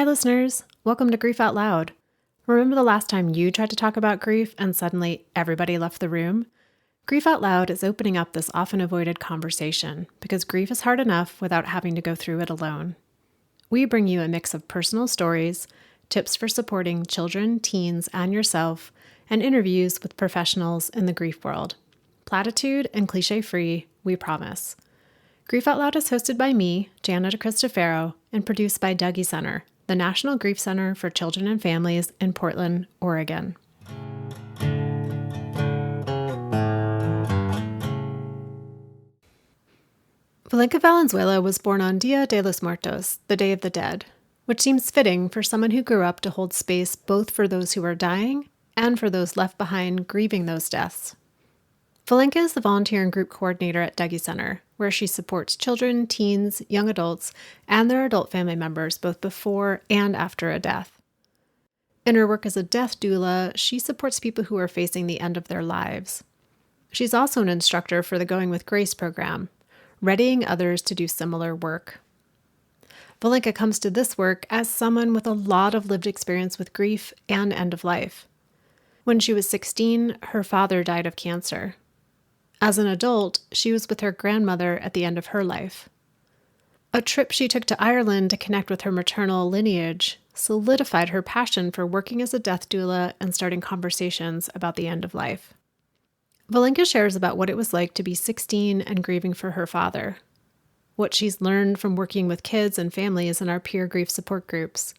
Hi, listeners. Welcome to Grief Out Loud. Remember the last time you tried to talk about grief and suddenly everybody left the room? Grief Out Loud is opening up this often avoided conversation because grief is hard enough without having to go through it alone. We bring you a mix of personal stories, tips for supporting children, teens, and yourself, and interviews with professionals in the grief world. Platitude and cliche-free, we promise. Grief Out Loud is hosted by me, Jana DeCristofaro, and produced by Dougy Center, the National Grief Center for Children and Families in Portland, Oregon. Valenca Valenzuela was born on Dia de los Muertos, the Day of the Dead, which seems fitting for someone who grew up to hold space both for those who are dying and for those left behind grieving those deaths. Valenca is the volunteer and group coordinator at Dougy Center, where she supports children, teens, young adults, and their adult family members both before and after a death. In her work as a death doula, she supports people who are facing the end of their lives. She's also an instructor for the Going with Grace program, readying others to do similar work. Valenca comes to this work as someone with a lot of lived experience with grief and end of life. When she was 16, her father died of cancer. As an adult, she was with her grandmother at the end of her life. A trip she took to Ireland to connect with her maternal lineage solidified her passion for working as a death doula and starting conversations about the end of life. Valenca shares about what it was like to be 16 and grieving for her father, what she's learned from working with kids and families in our peer grief support groups,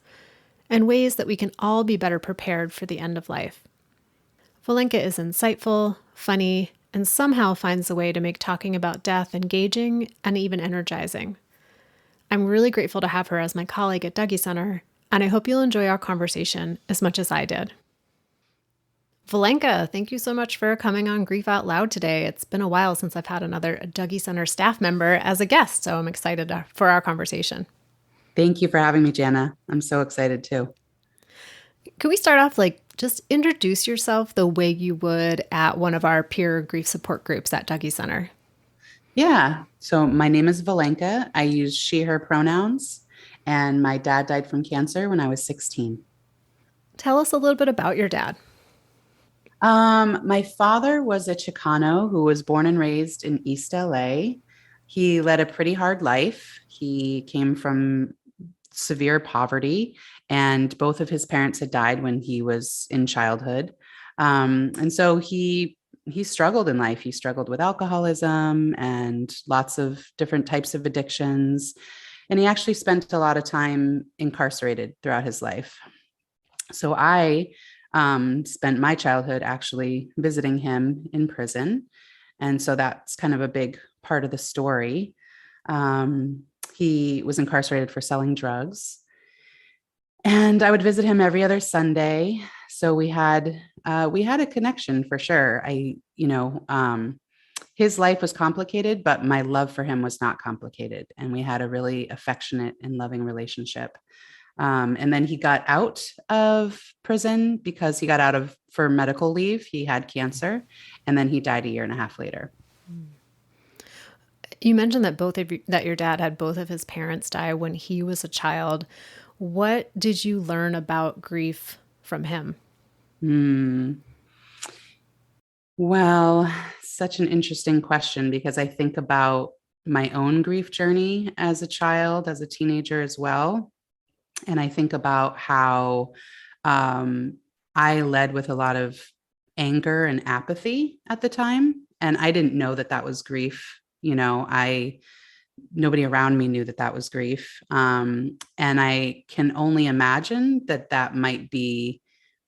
and ways that we can all be better prepared for the end of life. Valenca is insightful, funny, and somehow finds a way to make talking about death engaging and even energizing. I'm really grateful to have her as my colleague at Dougy Center, and I hope you'll enjoy our conversation as much as I did. Valenca, thank you so much for coming on Grief Out Loud today. It's been a while since I've had another Dougy Center staff member as a guest, so I'm excited for our conversation. Thank you for having me, Jana. I'm so excited too. Could we start off just introduce yourself the way you would at one of our peer grief support groups at Dougy Center? Yeah. So my name is Valenca. I use she, her pronouns, and my dad died from cancer when I was 16. Tell us a little bit about your dad. My father was a Chicano who was born and raised in East LA. He led a pretty hard life. He came from severe poverty, and both of his parents had died when he was in childhood. And so he struggled in life. He struggled with alcoholism and lots of different types of addictions. And he actually spent a lot of time incarcerated throughout his life. So I spent my childhood actually visiting him in prison. And so that's kind of a big part of the story. He was incarcerated for selling drugs. And I would visit him every other Sunday. So we had a connection for sure. His life was complicated, but my love for him was not complicated. And we had a really affectionate and loving relationship. And then he got out of prison because he got out of for medical leave. He had cancer, and then he died a year and a half later. You mentioned that your dad had both of his parents die when he was a child. What did you learn about grief from him? Well, such an interesting question because I think about my own grief journey as a child, as a teenager as well. And I think about how um, I led with a lot of anger and apathy at the time. And I didn't know that that was grief. Nobody around me knew that that was grief. And I can only imagine that that might be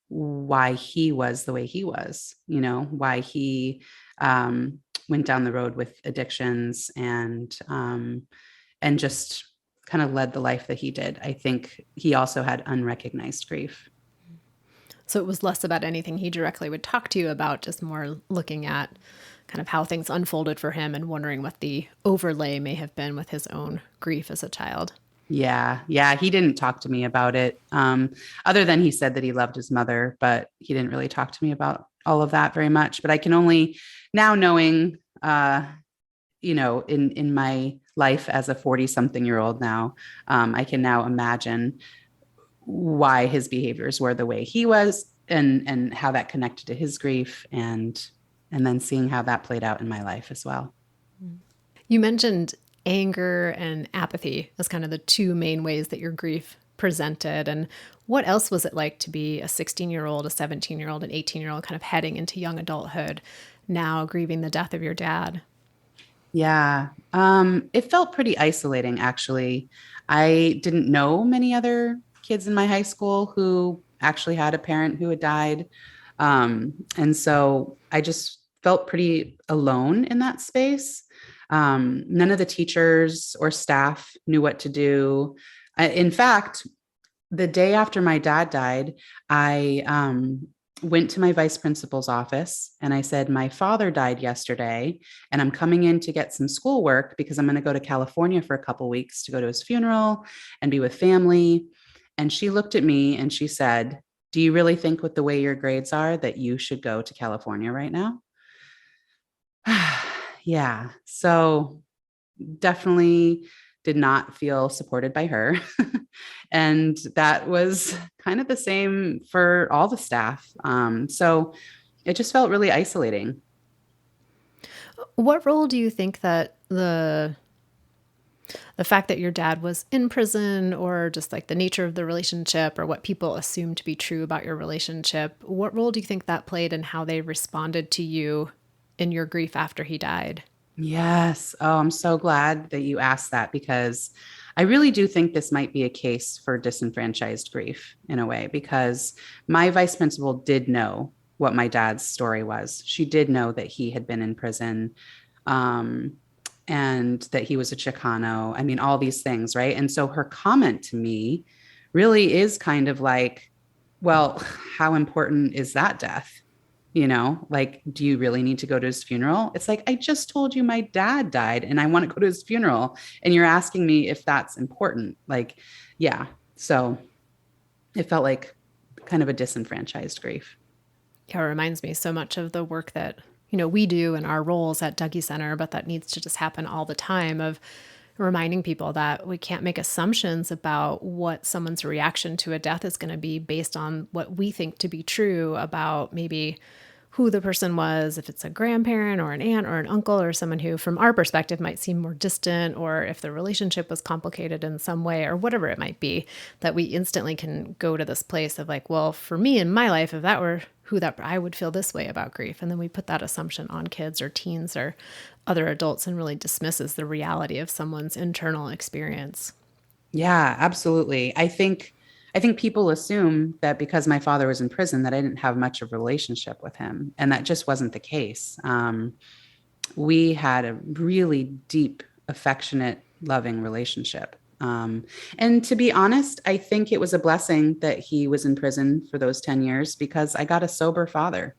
why he was the way he was, why he went down the road with addictions and just kind of led the life that he did. I think he also had unrecognized grief. So it was less about anything he directly would talk to you about, just more looking at kind of how things unfolded for him and wondering what the overlay may have been with his own grief as a child. Yeah. Yeah. He didn't talk to me about it. Other than he said that he loved his mother, but he didn't really talk to me about all of that very much. But I can only now knowing, in my life as a 40 something year old now, I can now imagine why his behaviors were the way he was, and how that connected to his grief, and then seeing how that played out in my life as well. You mentioned anger and apathy as kind of the two main ways that your grief presented. And what else was it like to be a 16-year-old, a 17-year-old, an 18-year-old, kind of heading into young adulthood, now grieving the death of your dad? Yeah. It felt pretty isolating, actually. I didn't know many other kids in my high school who actually had a parent who had died. And so I just felt pretty alone in that space. None of the teachers or staff knew what to do. In fact, the day after my dad died, I went to my vice principal's office and I said, my father died yesterday, and I'm coming in to get some schoolwork because I'm going to go to California for a couple weeks to go to his funeral and be with family. And she looked at me and she said, do you really think with the way your grades are that you should go to California right now? Yeah. So definitely did not feel supported by her. And that was kind of the same for all the staff. So it just felt really isolating. What role do you think that the fact that your dad was in prison, or just like the nature of the relationship, or what people assume to be true about your relationship, what role do you think that played in how they responded to you in your grief after he died? Yes. Oh, I'm so glad that you asked that, because I really do think this might be a case for disenfranchised grief in a way, because my vice principal did know what my dad's story was. She did know that he had been in prison, um, and that he was a Chicano. I mean, all these things, right? And so her comment to me really is kind of like, well, how important is that death? Like, do you really need to go to his funeral? It's like, I just told you my dad died and I want to go to his funeral. And you're asking me if that's important. Like, yeah. So it felt like kind of a disenfranchised grief. Yeah, it reminds me so much of the work that, we do in our roles at Dougie Center, but that needs to just happen all the time, of reminding people that we can't make assumptions about what someone's reaction to a death is going to be based on what we think to be true about maybe who the person was, if it's a grandparent or an aunt or an uncle or someone who, from our perspective, might seem more distant, or if the relationship was complicated in some way or whatever it might be, that we instantly can go to this place of like, well, for me in my life, if that were who that, I would feel this way about grief. And then we put that assumption on kids or teens or other adults and really dismisses the reality of someone's internal experience. Yeah, absolutely. I think people assume that because my father was in prison that I didn't have much of a relationship with him, and that just wasn't the case. We had a really deep, affectionate, loving relationship. And to be honest, I think it was a blessing that he was in prison for those 10 years, because I got a sober father.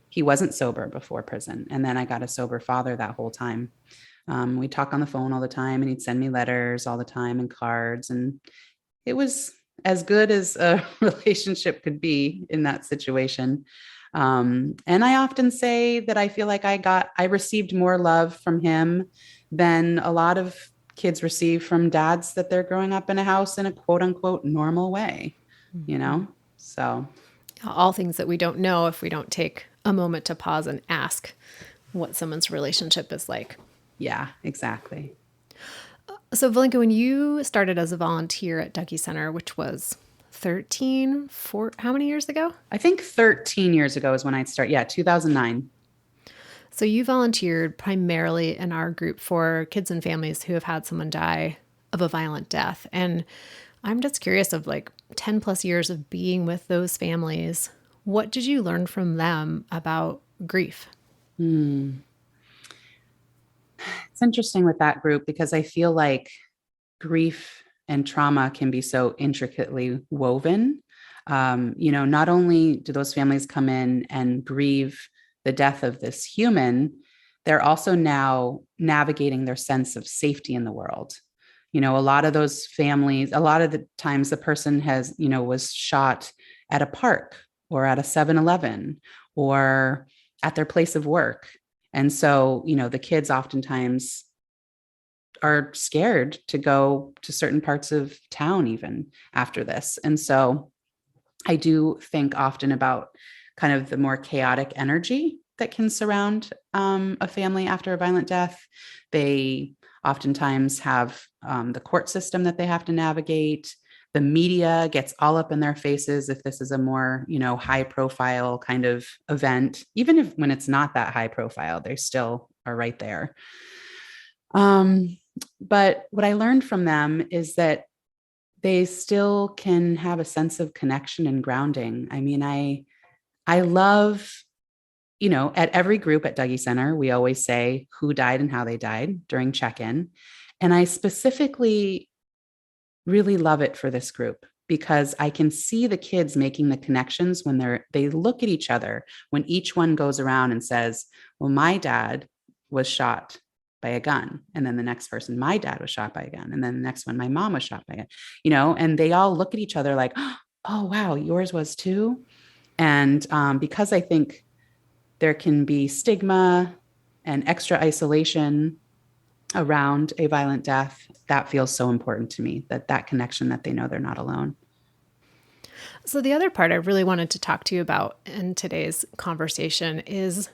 He wasn't sober before prison. And then I got a sober father that whole time. We'd talk on the phone all the time, and he'd send me letters all the time and cards. And it was as good as a relationship could be in that situation. And I often say that I feel like I received more love from him than a lot of kids receive from dads that they're growing up in a house in a quote unquote normal way, you know? So, All things that we don't know if we don't take a moment to pause and ask what someone's relationship is like. yeah, exactly. So, Valenca, when you started as a volunteer at Dougie Center, which was 13, how many years ago? I think 13 years ago is when I'd start. Yeah, 2009. So, you volunteered primarily in our group for kids and families who have had someone die of a violent death. And I'm just curious, of like 10 plus years of being with those families, what did you learn from them about grief? Hmm. It's interesting with that group, because I feel like grief and trauma can be so intricately woven. Not only do those families come in and grieve the death of this human, they're also now navigating their sense of safety in the world. A lot of those families, a lot of the times the person was shot at a park or at a 7-Eleven or at their place of work. And so, the kids oftentimes are scared to go to certain parts of town even after this. And so I do think often about kind of the more chaotic energy that can surround a family after a violent death. They oftentimes have the court system that they have to navigate. The media gets all up in their faces if this is a more, high profile kind of event. Even if when it's not that high profile, they still are right there. But what I learned from them is that they still can have a sense of connection and grounding. I mean, I love, at every group at Dougie Center, we always say who died and how they died during check-in. And I specifically really love it for this group because I can see the kids making the connections when they look at each other, when each one goes around and says, well, my dad was shot by a gun. And then the next person, my dad was shot by a gun. And then the next one, my mom was shot by a gun, and they all look at each other like, oh, wow, yours was too. And because I think there can be stigma and extra isolation around a violent death, that feels so important to me, that connection, that they know they're not alone. So the other part I really wanted to talk to you about in today's conversation is,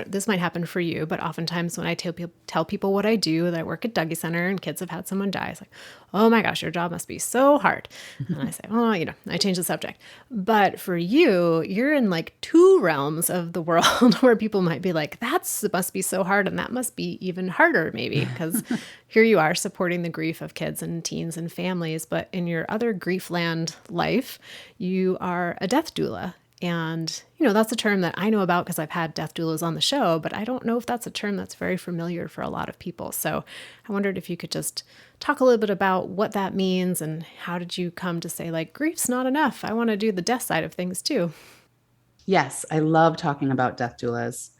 this might happen for you, but oftentimes when I tell people what I do, that I work at Dougie Center and kids have had someone die, it's like, oh my gosh, your job must be so hard. And I say, I change the subject. But for you, you're in like two realms of the world where people might be like, must be so hard. And that must be even harder maybe, because here you are supporting the grief of kids and teens and families. But in your other grief land life, you are a death doula. And, that's a term that I know about because I've had death doulas on the show, but I don't know if that's a term that's very familiar for a lot of people. So I wondered if you could just talk a little bit about what that means and how did you come to say, like, grief's not enough. I want to do the death side of things too. Yes, I love talking about death doulas.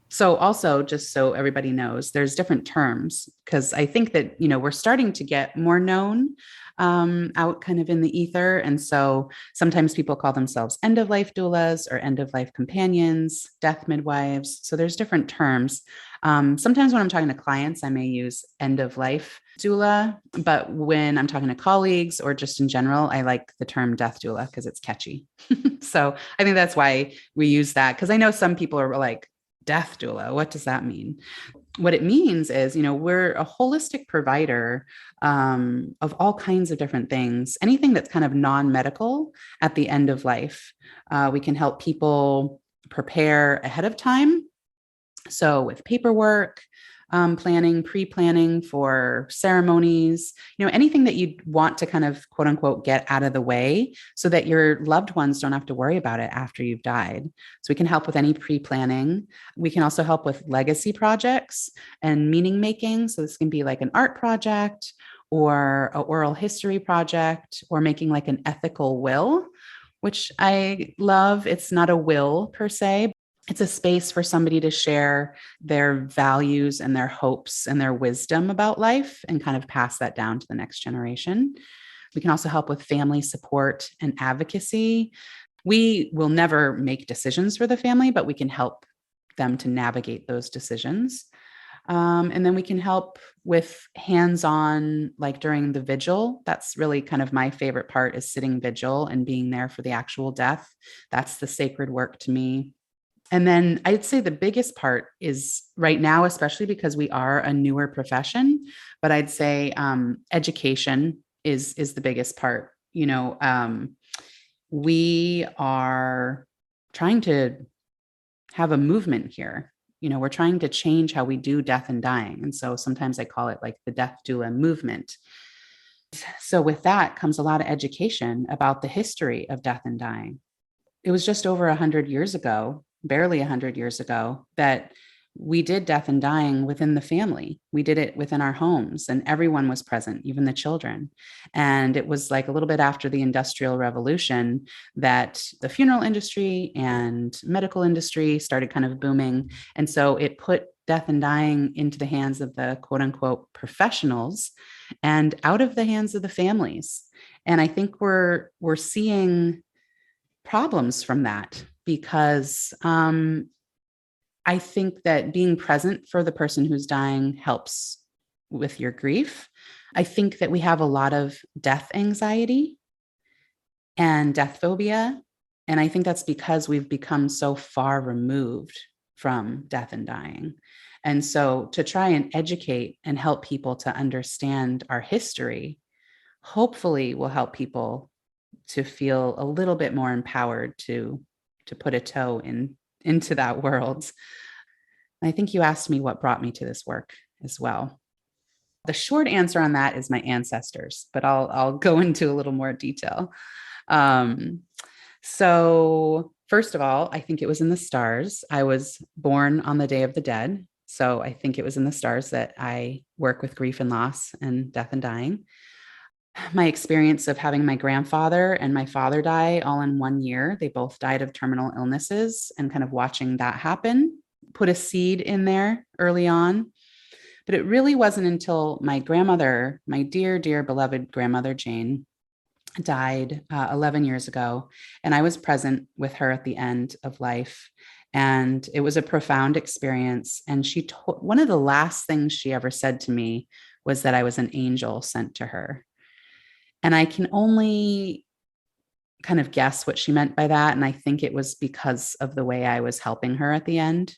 So also, just so everybody knows, there's different terms because I think that, we're starting to get more known out kind of in the ether. And so sometimes people call themselves end of life doulas or end of life companions, death midwives. So there's different terms. Sometimes when I'm talking to clients, I may use end of life doula, but when I'm talking to colleagues or just in general, I like the term death doula because it's catchy. So I think that's why we use that, because I know some people are like, death doula, what does that mean? What it means is, we're a holistic provider of all kinds of different things, anything that's kind of non-medical at the end of life. We can help people prepare ahead of time. So with paperwork, planning, pre-planning for ceremonies, anything that you want to kind of quote unquote get out of the way so that your loved ones don't have to worry about it after you've died. So we can help with any pre-planning. We can also help with legacy projects and meaning making. So this can be like an art project or an oral history project or making like an ethical will, which I love. It's not a will per se. It's a space for somebody to share their values and their hopes and their wisdom about life and kind of pass that down to the next generation. We can also help with family support and advocacy. We will never make decisions for the family, but we can help them to navigate those decisions. And then we can help with hands-on, like during the vigil. That's really kind of my favorite part, is sitting vigil and being there for the actual death. That's the sacred work to me. And then I'd say the biggest part is right now, especially because we are a newer profession, but I'd say education is the biggest part. We are trying to have a movement here. We're trying to change how we do death and dying. And so sometimes I call it like the death doula movement. So with that comes a lot of education about the history of death and dying. It was just over 100 years ago, barely 100 years ago, that we did death and dying within the family. We did it within our homes and everyone was present, even the children. And it was like a little bit after the Industrial Revolution that the funeral industry and medical industry started kind of booming. And so it put death and dying into the hands of the quote unquote professionals and out of the hands of the families. And I think we're seeing problems from that because I think that being present for the person who's dying helps with your grief. I think that we have a lot of death anxiety and death phobia. And I think that's because we've become so far removed from death and dying. And so to try and educate and help people to understand our history, hopefully will help people to feel a little bit more empowered to put a toe into that world. And I think you asked me what brought me to this work as well. The short answer on that is my ancestors, but I'll go into a little more detail. Um, so first of all, I think it was in the stars. I was born on the Day of the Dead. So I think it was in the stars that I work with grief and loss and death and dying. My experience of having my grandfather and my father die all in 1 year, they both died of terminal illnesses, and kind of watching that happen put a seed in there early on. But it really wasn't until my grandmother, my dear, dear, beloved grandmother Jane, died 11 years ago. And I was present with her at the end of life. And it was a profound experience. And one of the last things she ever said to me was that I was an angel sent to her. And I can only kind of guess what she meant by that. And I think it was because of the way I was helping her at the end.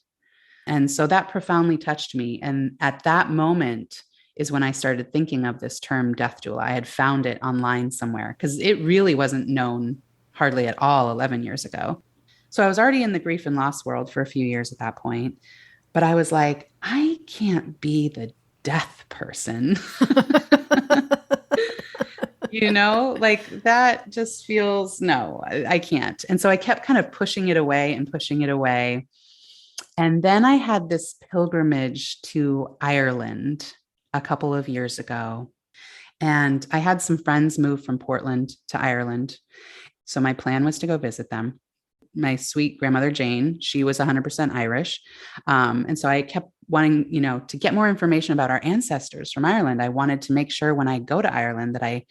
And so that profoundly touched me. And at that moment is when I started thinking of this term death doula. I had found it online somewhere because it really wasn't known hardly at all 11 years ago. So I was already in the grief and loss world for a few years at that point. But I was like, I can't be the death person. Like that just feels, no, I can't. And so I kept kind of pushing it away and pushing it away. And then I had this pilgrimage to Ireland a couple of years ago. And I had some friends move from Portland to Ireland. So my plan was to go visit them. My sweet grandmother, Jane, she was 100% Irish. And so I kept wanting, to get more information about our ancestors from Ireland. I wanted to make sure when I go to Ireland that I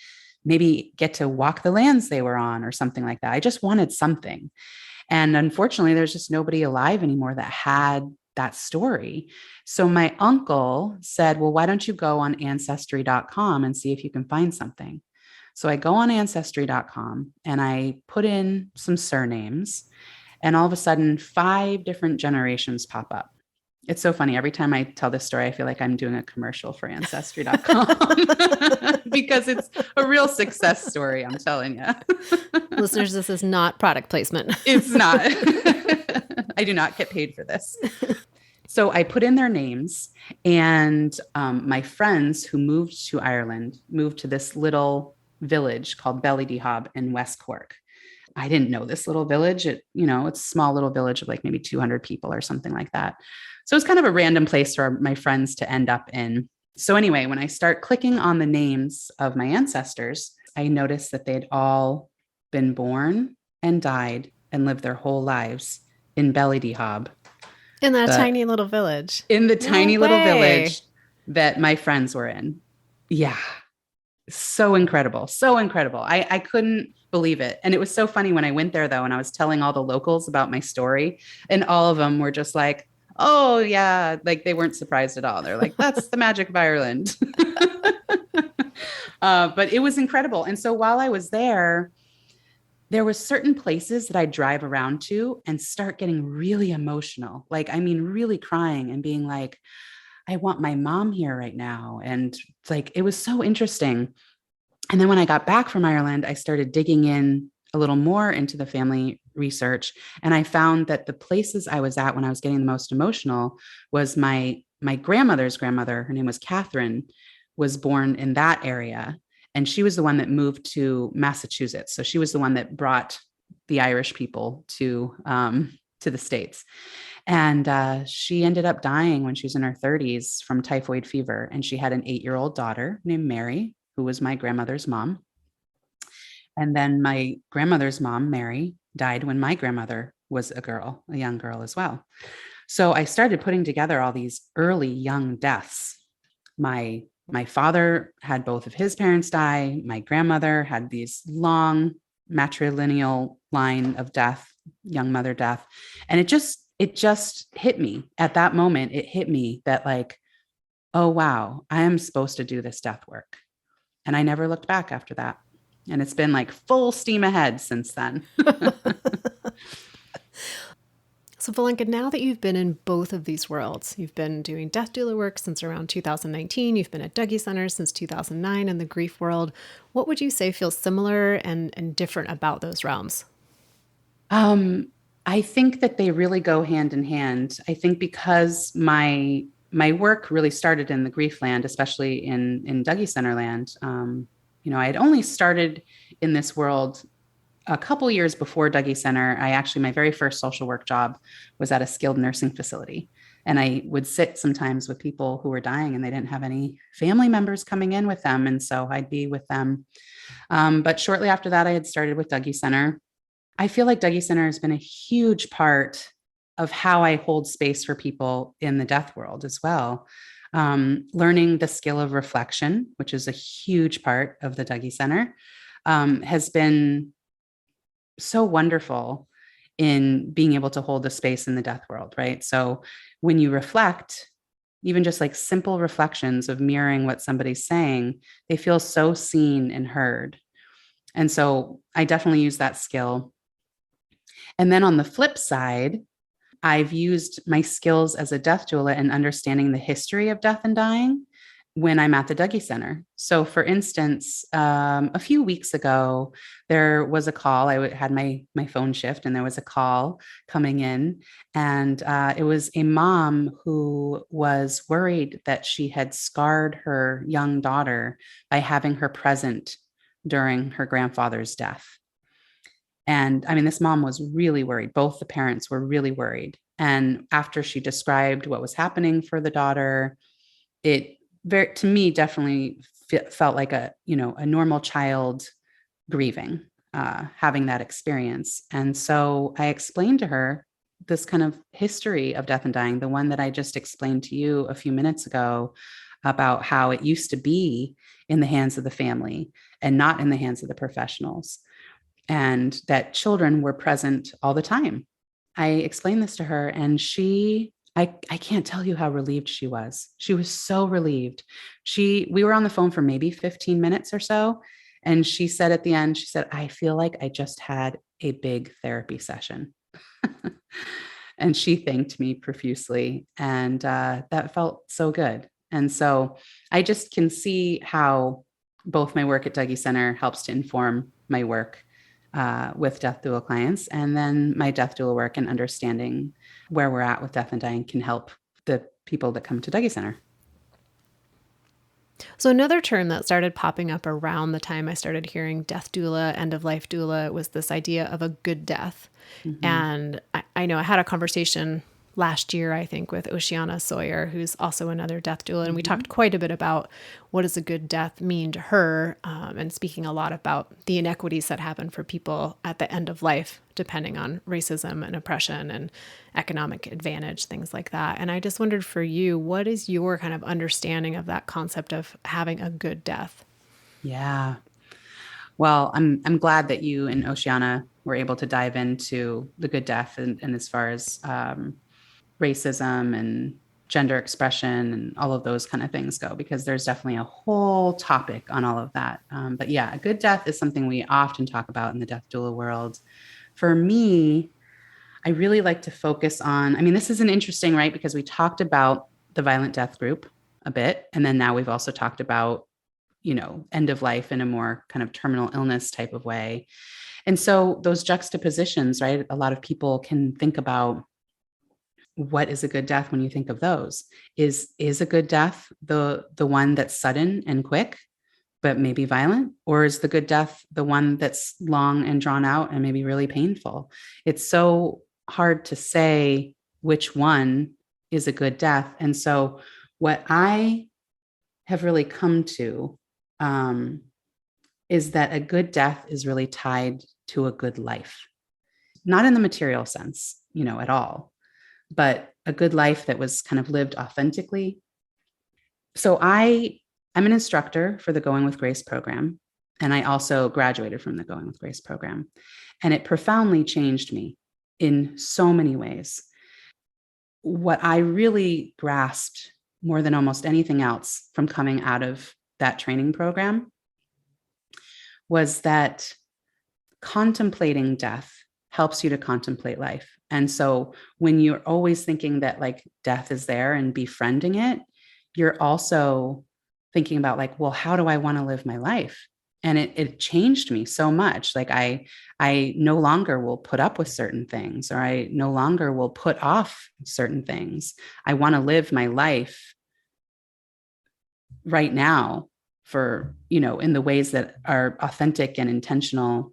maybe get to walk the lands they were on or something like that. I just wanted something. And unfortunately, there's just nobody alive anymore that had that story. So my uncle said, well, why don't you go on ancestry.com and see if you can find something? So I go on ancestry.com and I put in some surnames, and all of a sudden 5 different generations pop up. It's so funny. Every time I tell this story, I feel like I'm doing a commercial for ancestry.com because it's a real success story. I'm telling you. Listeners, this is not product placement. It's not. I do not get paid for this. So I put in their names, and my friends who moved to Ireland moved to this little village called Ballydehob in West Cork. I didn't know this little village. It's a small little village of like maybe 200 people or something like that. So it's kind of a random place for my friends to end up in. So anyway, when I start clicking on the names of my ancestors, I noticed that they'd all been born and died and lived their whole lives in Ballydehob. In that tiny little village. In the tiny little village that my friends were in. Yeah. So incredible. So incredible. I couldn't believe it. And it was so funny when I went there, though, and I was telling all the locals about my story, and all of them were just like, oh, yeah. Like they weren't surprised at all. They're like, that's the magic of Ireland. But it was incredible. And so while I was there were certain places that I drive around to and start getting really emotional. Like, I mean, really crying and being like, I want my mom here right now. And it's like, it was so interesting. And then when I got back from Ireland, I started digging in a little more into the family research. And I found that the places I was at when I was getting the most emotional was my grandmother's grandmother. Her name was Catherine, was born in that area. And she was the one that moved to Massachusetts. So she was the one that brought the Irish people to the States. And she ended up dying when she was in her 30s from typhoid fever. And she had an 8-year-old daughter named Mary, who was my grandmother's mom. And then my grandmother's mom, Mary, died when my grandmother was a young girl as well. So I started putting together all these early young deaths. My father had both of his parents die. My grandmother had these long matrilineal line of death, young mother death. And it just hit me at that moment. It hit me that like, oh, wow, I am supposed to do this death work. And I never looked back after that. And it's been like full steam ahead since then. So, Valenka, now that you've been in both of these worlds, you've been doing death doula work since around 2019, you've been at Dougie Center since 2009 in the grief world. What would you say feels similar and different about those realms? Um, I think that they really go hand in hand. I think because my work really started in the grief land, especially in Dougie Center land. I had only started in this world a couple years before Dougie Center. My very first social work job was at a skilled nursing facility. And I would sit sometimes with people who were dying and they didn't have any family members coming in with them. And so I'd be with them. But shortly after that, I had started with Dougie Center. I feel like Dougie Center has been a huge part of how I hold space for people in the death world as well. Learning the skill of reflection, which is a huge part of the Dougie Center, has been so wonderful in being able to hold the space in the death world, right? So when you reflect, even just like simple reflections of mirroring what somebody's saying, they feel so seen and heard. And so I definitely use that skill. And then on the flip side, I've used my skills as a death doula and understanding the history of death and dying when I'm at the Dougie Center. So, for instance, a few weeks ago, there was a call. Had my phone shift, and there was a call coming in, and it was a mom who was worried that she had scarred her young daughter by having her present during her grandfather's death. And I mean, this mom was really worried. Both the parents were really worried. And after she described what was happening for the daughter, it very, to me, definitely felt like a normal child grieving, having that experience. And so I explained to her this kind of history of death and dying, the one that I just explained to you a few minutes ago about how it used to be in the hands of the family and not in the hands of the professionals, and that children were present all the time. I explained this to her, and I can't tell you how relieved she was. She was so relieved. We were on the phone for maybe 15 minutes or so. And she said at the end, she said, I feel like I just had a big therapy session. And she thanked me profusely. And that felt so good. And so I just can see how both my work at Dougie Center helps to inform my work with death doula clients. And then my death doula work and understanding where we're at with death and dying can help the people that come to Dougie Center. So, another term that started popping up around the time I started hearing death doula, end of life doula, was this idea of a good death. Mm-hmm. And I know I had a conversation last year, I think, with Oceana Sawyer, who's also another death doula. And we Mm-hmm. talked quite a bit about what does a good death mean to her, and speaking a lot about the inequities that happen for people at the end of life, depending on racism and oppression and economic advantage, things like that. And I just wondered for you, what is your kind of understanding of that concept of having a good death? Yeah. Well, I'm glad that you and Oceana were able to dive into the good death and as far as racism and gender expression and all of those kind of things go, because there's definitely a whole topic on all of that. But yeah, a good death is something we often talk about in the death doula world. For me, I really like to focus on, I mean, this is an interesting, right? Because we talked about the violent death group a bit. And then now we've also talked about, end of life in a more kind of terminal illness type of way. And so those juxtapositions, right? A lot of people can think about what is a good death when you think of those. Is a good death the one that's sudden and quick, but maybe violent? Or is the good death the one that's long and drawn out and maybe really painful? It's so hard to say which one is a good death. And so, what I have really come to um, is that a good death is really tied to a good life, not in the material sense, at all, but a good life that was kind of lived authentically. So I'm an instructor for the Going with Grace program, and I also graduated from the Going with Grace program, and it profoundly changed me in so many ways. What I really grasped more than almost anything else from coming out of that training program was that contemplating death helps you to contemplate life. And so when you're always thinking that like death is there and befriending it, you're also thinking about like, well, how do I want to live my life? And it changed me so much. Like I no longer will put up with certain things, or I no longer will put off certain things. I want to live my life right now for, in the ways that are authentic and intentional,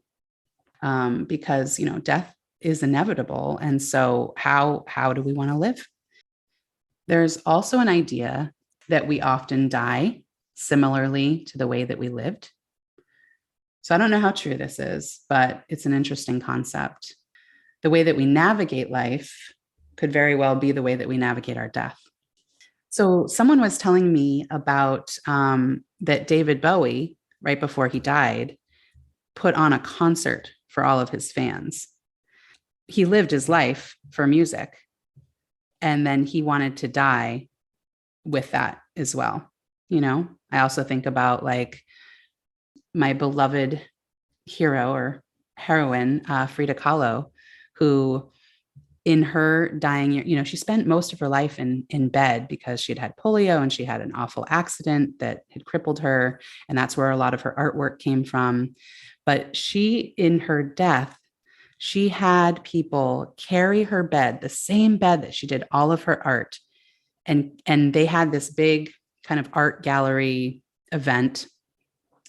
because, death is inevitable. And so how do we want to live? There's also an idea that we often die similarly to the way that we lived. So I don't know how true this is, but it's an interesting concept. The way that we navigate life could very well be the way that we navigate our death. So someone was telling me about that David Bowie, right before he died, put on a concert for all of his fans. He lived his life for music, and then he wanted to die with that as well. I also think about like my beloved hero or heroine, Frida Kahlo, who in her dying year, she spent most of her life in bed because she had polio and she had an awful accident that had crippled her. And that's where a lot of her artwork came from. But she, in her death, she had people carry her bed, the same bed that she did all of her art. And they had this big kind of art gallery event,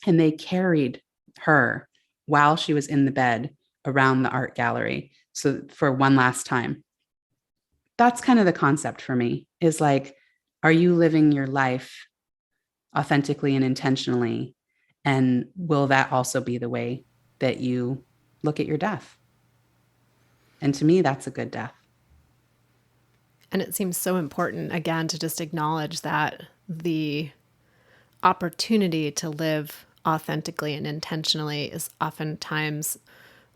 and they carried her while she was in the bed around the art gallery. So for one last time, that's kind of the concept for me, is like, are you living your life authentically and intentionally? And will that also be the way that you look at your death? And to me, that's a good death. And it seems so important, again, to just acknowledge that the opportunity to live authentically and intentionally is oftentimes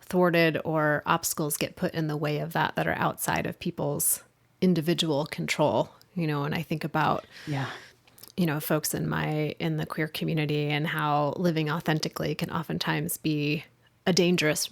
thwarted, or obstacles get put in the way of that are outside of people's individual control. And I think about, Yeah. folks in the queer community, and how living authentically can oftentimes be a dangerous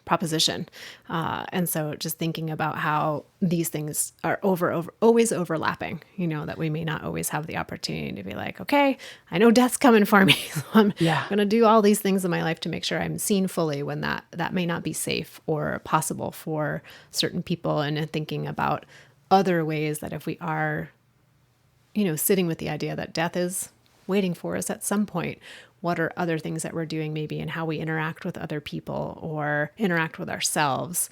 proposition. And so just thinking about how these things are always overlapping, that we may not always have the opportunity to be like, okay, I know death's coming for me. So I'm Yeah. going to do all these things in my life to make sure I'm seen fully, when that may not be safe or possible for certain people. And thinking about other ways that if we are, sitting with the idea that death is waiting for us at some point, what are other things that we're doing maybe, and how we interact with other people or interact with ourselves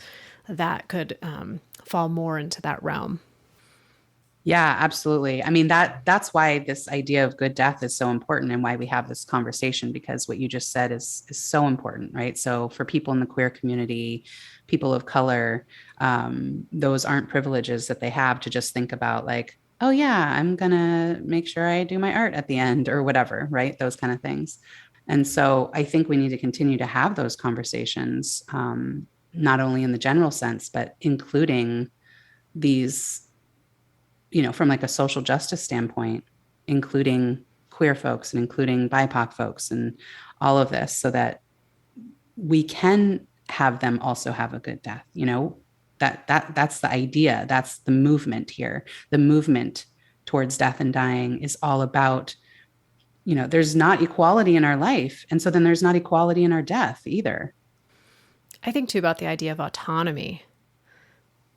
that could fall more into that realm. Yeah, absolutely. I mean, that's why this idea of good death is so important, and why we have this conversation, because what you just said is so important, right? So for people in the queer community, people of color, those aren't privileges that they have to just think about like, oh yeah, I'm gonna make sure I do my art at the end or whatever, right? Those kind of things. And so I think we need to continue to have those conversations, not only in the general sense, but including these, from like a social justice standpoint, including queer folks and including BIPOC folks and all of this, so that we can have them also have a good death. That's the idea. That's the movement here. The movement towards death and dying is all about, there's not equality in our life. And so then there's not equality in our death either. I think too about the idea of autonomy,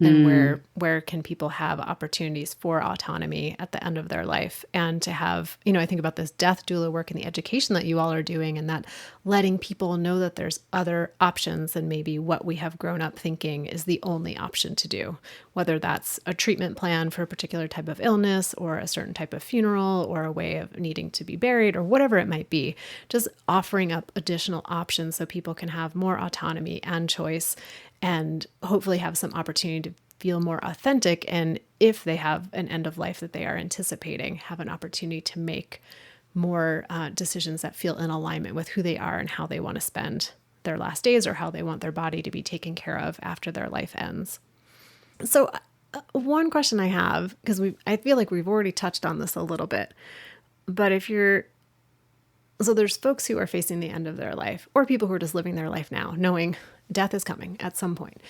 and Mm, where can people have opportunities for autonomy at the end of their life, and to have, I think about this death doula work and the education that you all are doing, and that letting people know that there's other options than maybe what we have grown up thinking is the only option to do, whether that's a treatment plan for a particular type of illness, or a certain type of funeral, or a way of needing to be buried, or whatever it might be. Just offering up additional options so people can have more autonomy and choice, and hopefully have some opportunity to feel more authentic. And if they have an end of life that they are anticipating, have an opportunity to make more decisions that feel in alignment with who they are and how they want to spend their last days, or how they want their body to be taken care of after their life ends. So One question I have, because I feel like we've already touched on this a little bit, but so there's folks who are facing the end of their life, or people who are just living their life now, knowing death is coming at some point.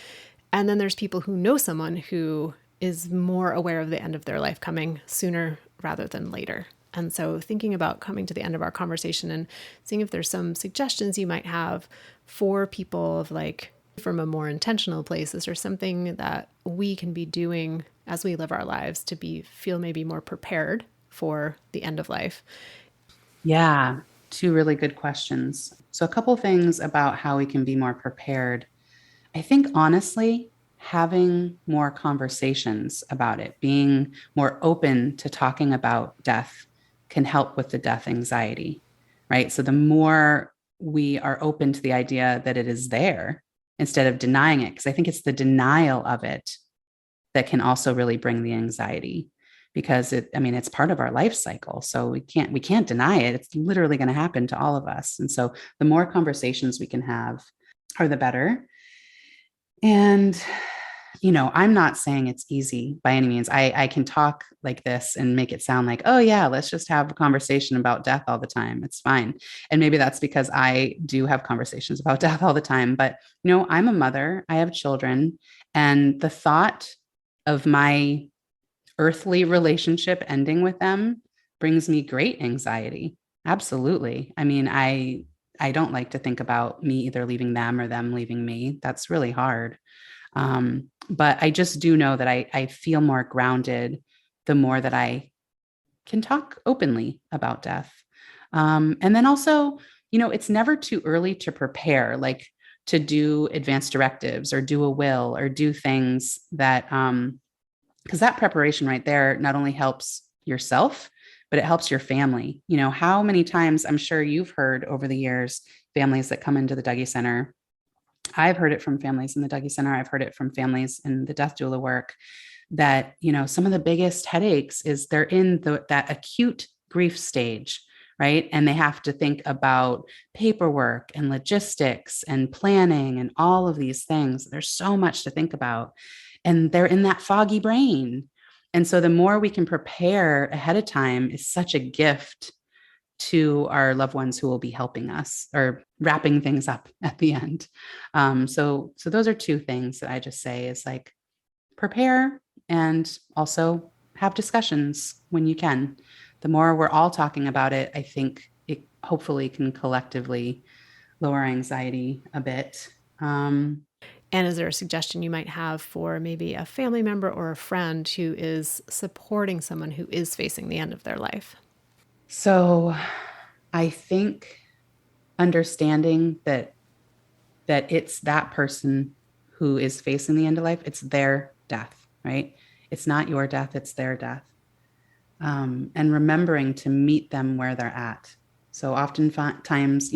And then there's people who know someone who is more aware of the end of their life coming sooner rather than later. And so thinking about coming to the end of our conversation and seeing if there's some suggestions you might have for people of like from a more intentional place, is there something that we can be doing as we live our lives to feel maybe more prepared for the end of life? Yeah, two really good questions. So, a couple things about how we can be more prepared. I think honestly, having more conversations about it, being more open to talking about death can help with the death anxiety, right? So, the more we are open to the idea that it is there instead of denying it, because I think it's the denial of it that can also really bring the anxiety because it's part of our life cycle. So we can't deny it. It's literally going to happen to all of us. And so the more conversations we can have are the better. And I'm not saying it's easy by any means. I can talk like this and make it sound like, oh yeah, let's just have a conversation about death all the time. It's fine. And maybe that's because I do have conversations about death all the time. But I'm a mother, I have children, and the thought of my earthly relationship ending with them brings me great anxiety. Absolutely. I don't like to think about me either leaving them or them leaving me. That's really hard. But I just do know that I feel more grounded the more that I can talk openly about death. And then also, it's never too early to prepare, like to do advanced directives or do a will or do things that because that preparation right there not only helps yourself, but it helps your family. How many times I'm sure you've heard over the years, families that come into the Dougie Center. I've heard it from families in the Dougie Center. I've heard it from families in the death doula work that, some of the biggest headaches is they're in that acute grief stage, right? And they have to think about paperwork and logistics and planning and all of these things. There's so much to think about. And they're in that foggy brain. And so the more we can prepare ahead of time is such a gift to our loved ones who will be helping us or wrapping things up at the end. So those are two things that I just say is like prepare and also have discussions when you can. The more we're all talking about it, I think it hopefully can collectively lower anxiety a bit. And is there a suggestion you might have for maybe a family member or a friend who is supporting someone who is facing the end of their life? So I think understanding that it's that person who is facing the end of life, it's their death, right? It's not your death, it's their death. And remembering to meet them where they're at. So oftentimes,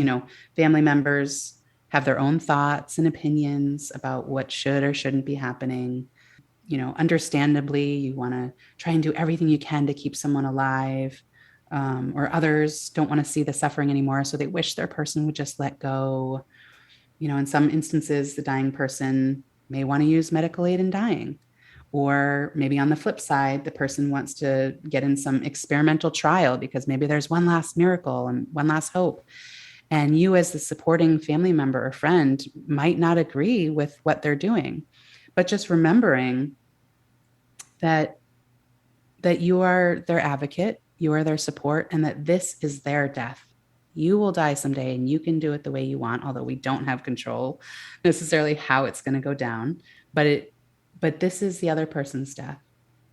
family members have their own thoughts and opinions about what should or shouldn't be happening. Understandably, you want to try and do everything you can to keep someone alive. Or others don't want to see the suffering anymore. So they wish their person would just let go. In some instances, the dying person may want to use medical aid in dying. Or maybe on the flip side, the person wants to get in some experimental trial because maybe there's one last miracle and one last hope. And you, as the supporting family member or friend, might not agree with what they're doing. But just remembering that you are their advocate, you are their support, and that this is their death. You will die someday and you can do it the way you want, although we don't have control necessarily how it's going to go down. But this is the other person's death.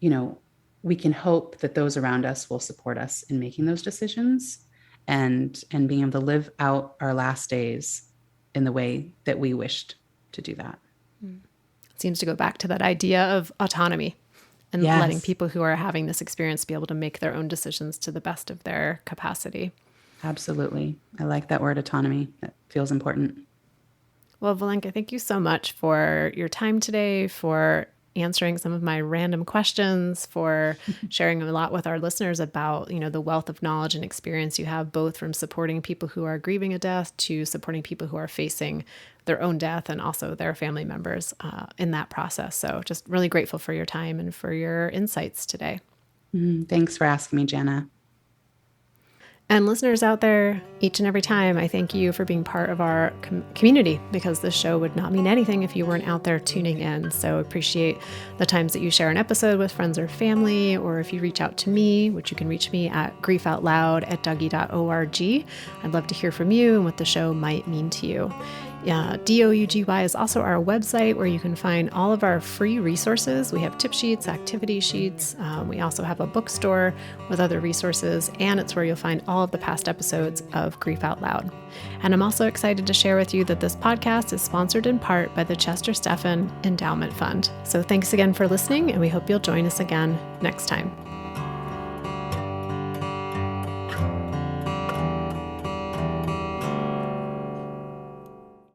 We can hope that those around us will support us in making those decisions and being able to live out our last days in the way that we wished to do that. It seems to go back to that idea of autonomy and letting Yes, people who are having this experience be able to make their own decisions to the best of their capacity. absolutely. I like that word autonomy. That feels important. Well, Valenca, thank you so much for your time today, for answering some of my random questions, for sharing a lot with our listeners about, the wealth of knowledge and experience you have, both from supporting people who are grieving a death to supporting people who are facing their own death and also their family members in that process. So just really grateful for your time and for your insights today. Thanks for asking me, Jana. And listeners out there, each and every time, I thank you for being part of our community, because this show would not mean anything if you weren't out there tuning in. So appreciate the times that you share an episode with friends or family, or if you reach out to me, which you can reach me at griefoutloud@dougy.org. I'd love to hear from you and what the show might mean to you. DOUGY is also our website where you can find all of our free resources. We have tip sheets, activity sheets. We also have a bookstore with other resources, and it's where you'll find all of the past episodes of Grief Out Loud. And I'm also excited to share with you that this podcast is sponsored in part by the Chester Stephan Endowment Fund. So thanks again for listening, and we hope you'll join us again next time.